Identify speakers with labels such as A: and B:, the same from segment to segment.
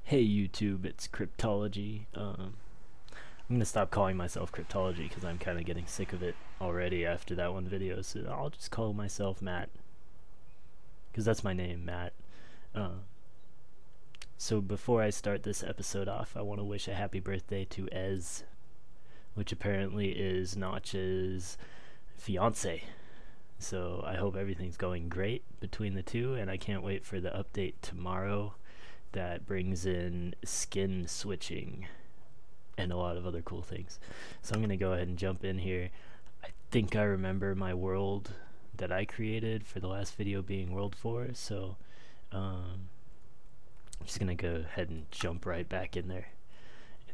A: Hey YouTube, it's cryptology. I'm gonna stop calling myself cryptology because I'm kind of getting sick of it already after that one video. So I'll just call myself Matt because that's my name, Matt. Uh, so before I start this episode off, I want to wish a happy birthday to Ez, which apparently is Notch's fiance. So I hope everything's going great between the two, and I can't wait for the update tomorrow that brings in skin switching and a lot of other cool things. So I'm going to go ahead and jump in here. I think I remember my world that I created for the last video being World 4, so I'm just going to go ahead and jump right back in there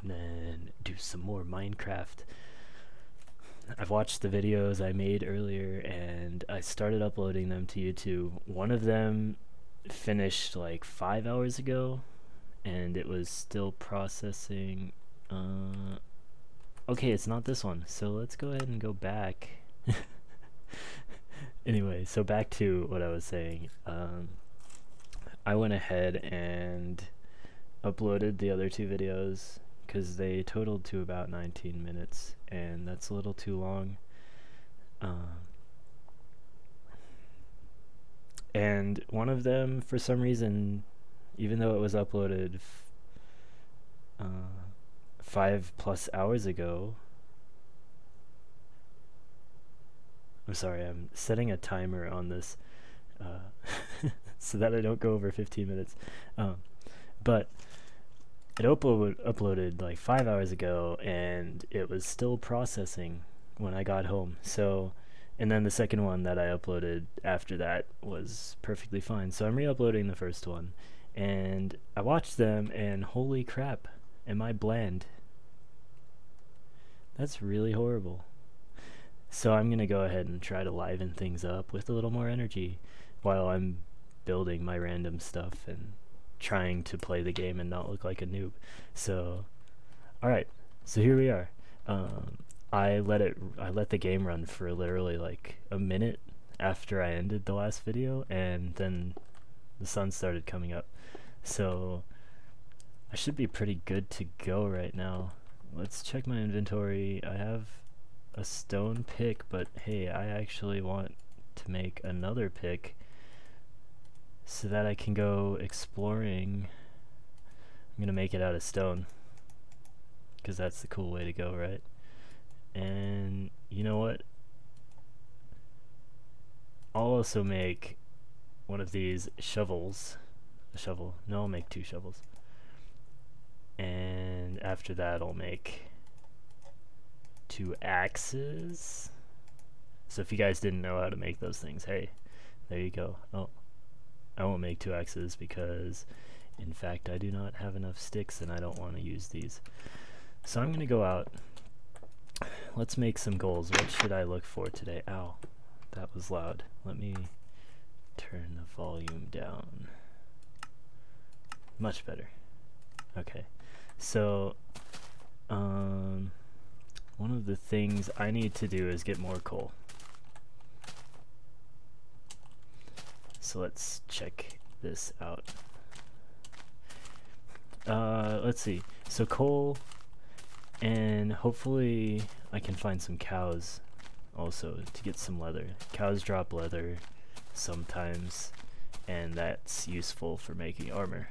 A: and then do some more Minecraft. I've watched the videos I made earlier and I started uploading them to YouTube. One of them finished like 5 hours ago and it was still processing. Okay, it's not this one, so let's go ahead and go back. Anyway, so back to what I was saying. I went ahead and uploaded the other two videos because they totaled to about 19 minutes and that's a little too long. And one of them, for some reason, even though it was uploaded 5+ hours ago, I'm sorry, I'm setting a timer on this so that I don't go over 15 minutes. But it uploaded like 5 hours ago and it was still processing when I got home. So, and then the second one that I uploaded after that was perfectly fine. So I'm re-uploading the first one and I watched them and holy crap, am I bland? That's really horrible. So I'm gonna go ahead and try to liven things up with a little more energy while I'm building my random stuff and trying to play the game and not look like a noob. So alright, so here we are. I let the game run for literally like a minute after I ended the last video and then the sun started coming up. So I should be pretty good to go right now. Let's check my inventory. I have a stone pick, but hey, I actually want to make another pick so that I can go exploring. I'm gonna make it out of stone because that's the cool way to go, right? And you know what? I'll also make one of these shovels. A shovel. No, I'll make 2 shovels. And after that I'll make 2 axes. So if you guys didn't know how to make those things, hey, there you go. Oh, I won't make 2 axes because in fact I do not have enough sticks and I don't want to use these. So I'm gonna go out. Let's make some goals. What should I look for today? Ow, that was loud. Let me turn the volume down. Much better. Okay, so one of the things I need to do is get more coal. So let's check this out. Let's see. So coal, and hopefully I can find some cows also to get some leather. Cows drop leather sometimes, and that's useful for making armor.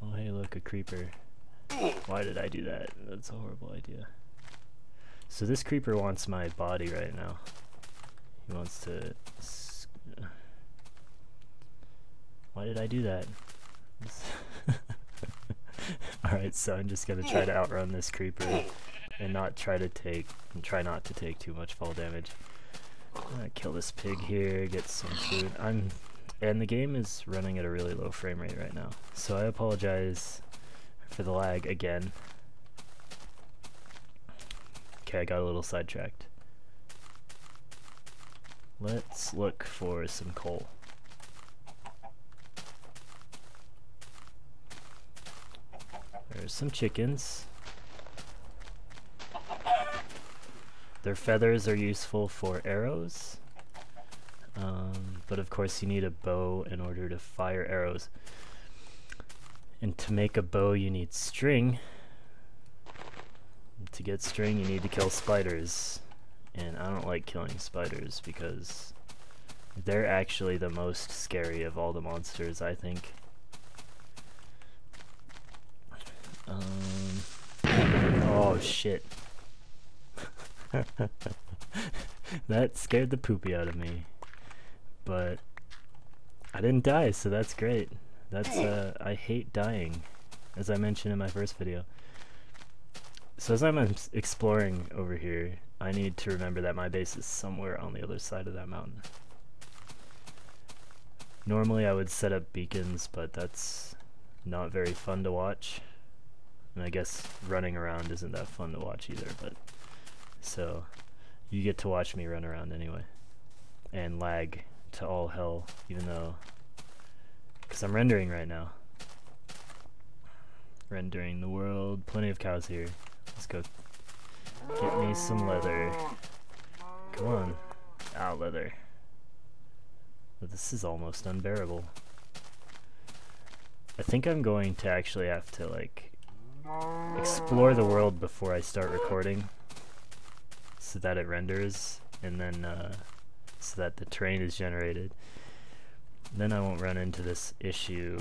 A: Oh hey, look, a creeper. Why did I do that? That's a horrible idea. So this creeper wants my body right now. He wants to... Why did I do that? Alright, so I'm just gonna try to outrun this creeper and try not to take too much fall damage. I'm gonna kill this pig here, get some food. And the game is running at a really low frame rate right now, so I apologize for the lag again. Okay, I got a little sidetracked. Let's look for some coal. There's some chickens. Their feathers are useful for arrows. But of course you need a bow in order to fire arrows. And to make a bow you need string. To get string you need to kill spiders. And I don't like killing spiders because they're actually the most scary of all the monsters, I think. Oh shit. That scared the poopy out of me. But I didn't die, so that's great. That's I hate dying, as I mentioned in my first video. So as I'm exploring over here, I need to remember that my base is somewhere on the other side of that mountain. Normally I would set up beacons, but that's not very fun to watch. And I guess running around isn't that fun to watch either, but so you get to watch me run around anyway. And lag to all hell, even though, because I'm rendering right now. Rendering the world, plenty of cows here. Let's go get me some leather. Come on. Ah, leather. But this is almost unbearable. I think I'm going to actually have to, like, explore the world before I start recording, so that it renders, and then, so that the terrain is generated. Then I won't run into this issue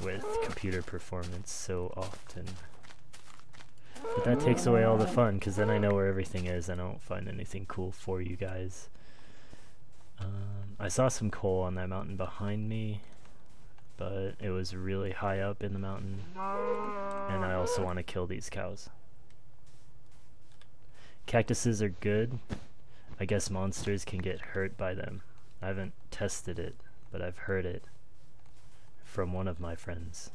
A: with computer performance so often. But that takes away all the fun, because then I know where everything is and I don't find anything cool for you guys. I saw some coal on that mountain behind me, but it was really high up in the mountain, and I also want to kill these cows. Cactuses are good. I guess monsters can get hurt by them. I haven't tested it, but I've heard it from one of my friends.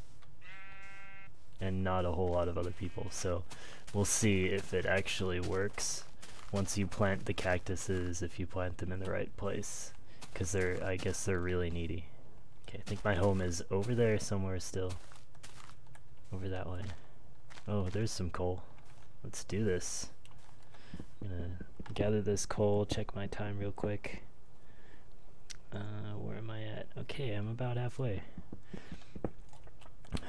A: And not a whole lot of other people, so we'll see if it actually works once you plant the cactuses, if you plant them in the right place, because I guess they're really needy. Okay, I think my home is over there somewhere still. Over that way. Oh, there's some coal. Let's do this. I'm gonna gather this coal, check my time real quick. Where am I at? Okay, I'm about halfway.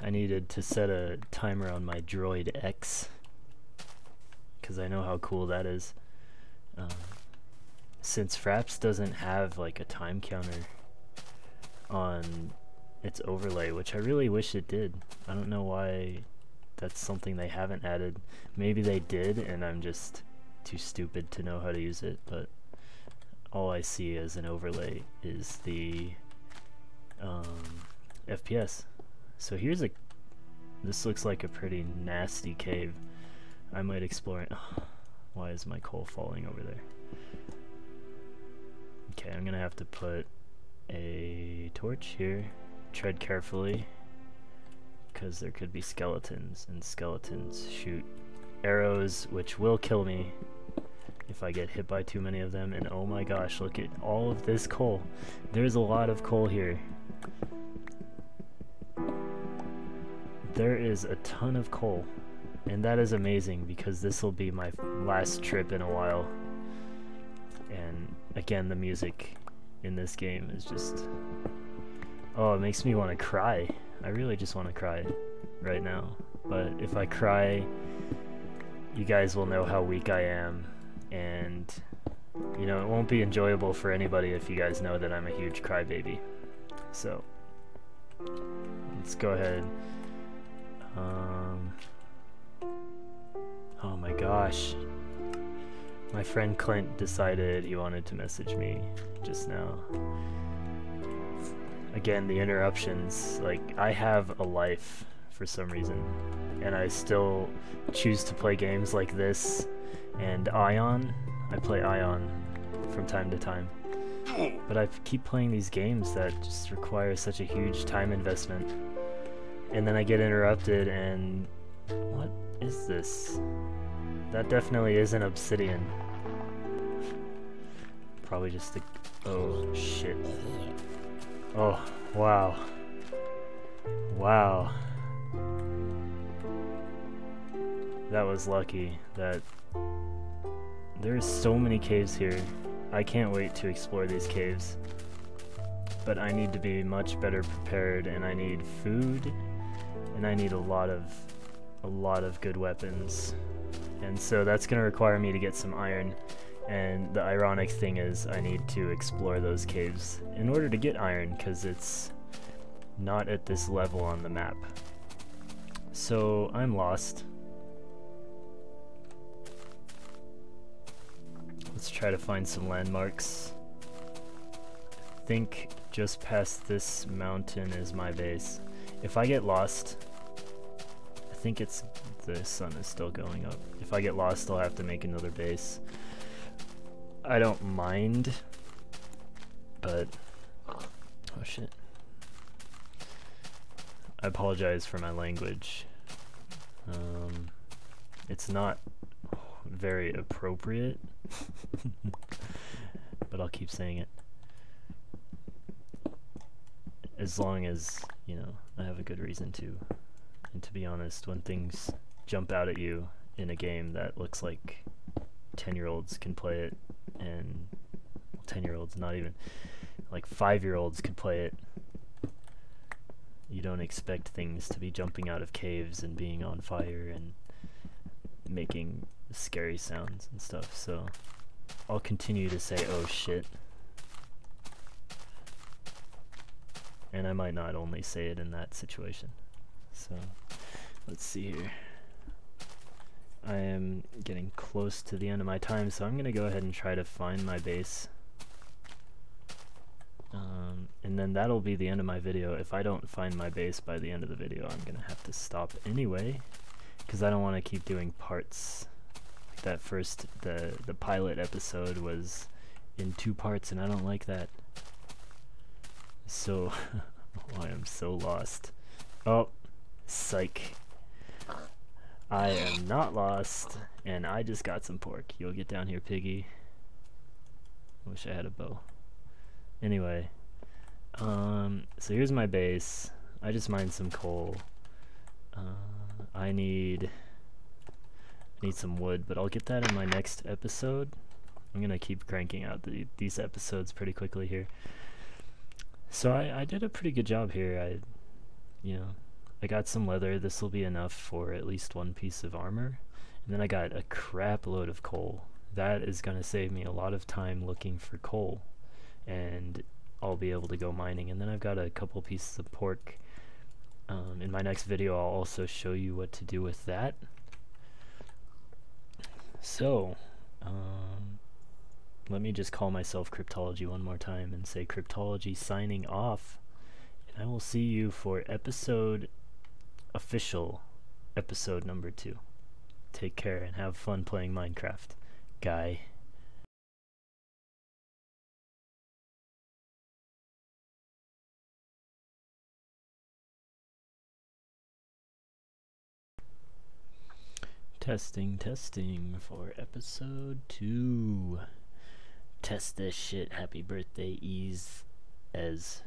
A: I needed to set a timer on my Droid X, because I know how cool that is. Since Fraps doesn't have like a time counter on its overlay, which I really wish it did. I don't know why that's something they haven't added. Maybe they did and I'm just too stupid to know how to use it, but all I see as an overlay is the FPS. So here's this looks like a pretty nasty cave. I might explore it. Why is my coal falling over there? Okay, I'm gonna have to put a torch here. Tread carefully, because there could be skeletons, and skeletons shoot arrows which will kill me if I get hit by too many of them. And oh my gosh, look at all of this coal. There's a lot of coal here. There is a ton of coal, and that is amazing because this will be my last trip in a while. And again, the music in this game is just, oh, it makes me want to cry. I really just want to cry right now. But if I cry, you guys will know how weak I am, and you know, it won't be enjoyable for anybody if you guys know that I'm a huge crybaby. So let's go ahead. Oh my gosh. My friend Clint decided he wanted to message me just now. Again, the interruptions. Like, I have a life for some reason, and I still choose to play games like this and Ion. I play Ion from time to time. But I keep playing these games that just require such a huge time investment. And then I get interrupted, and what is this? That definitely isn't obsidian. Probably just a, oh shit. Oh, wow. Wow. That was lucky. That there's so many caves here. I can't wait to explore these caves. But I need to be much better prepared, and I need food, and I need a lot of good weapons, and so that's gonna require me to get some iron. And the ironic thing is I need to explore those caves in order to get iron, because it's not at this level on the map. So I'm lost. Let's try to find some landmarks. I think just past this mountain is my base. If I get lost, I think it's the sun is still going up. If I get lost, I'll have to make another base. I don't mind, but oh shit. I apologize for my language. It's not very appropriate, but I'll keep saying it. As long as, you know, I have a good reason to. And to be honest, when things jump out at you in a game that looks like 10-year-olds can play it, and well, 10-year-olds, not even, like 5-year-olds could play it, you don't expect things to be jumping out of caves and being on fire and making scary sounds and stuff. So I'll continue to say oh shit, and I might not only say it in that situation. So let's see here. I am getting close to the end of my time, so I'm gonna go ahead and try to find my base, and then that'll be the end of my video. If I don't find my base by the end of the video, I'm gonna have to stop anyway, because I don't want to keep doing parts. That first, the pilot episode was in 2 parts, and I don't like that. So oh, I am so lost. Oh, psych. I am not lost, and I just got some pork. You'll get down here, piggy. Wish I had a bow. Anyway, so here's my base. I just mined some coal. I need some wood, but I'll get that in my next episode. I'm gonna keep cranking out these episodes pretty quickly here. So I did a pretty good job here. I got some leather. This will be enough for at least 1 piece of armor. And then I got a crap load of coal. That is going to save me a lot of time looking for coal. And I'll be able to go mining. And then I've got a couple pieces of pork. In my next video, I'll also show you what to do with that. So, let me just call myself Cryptology one more time and say Cryptology signing off. And I will see you for official episode number 2. Take care and have fun playing Minecraft, guy. Testing for episode 2. Test this shit. Happy birthday, Ease. Ez.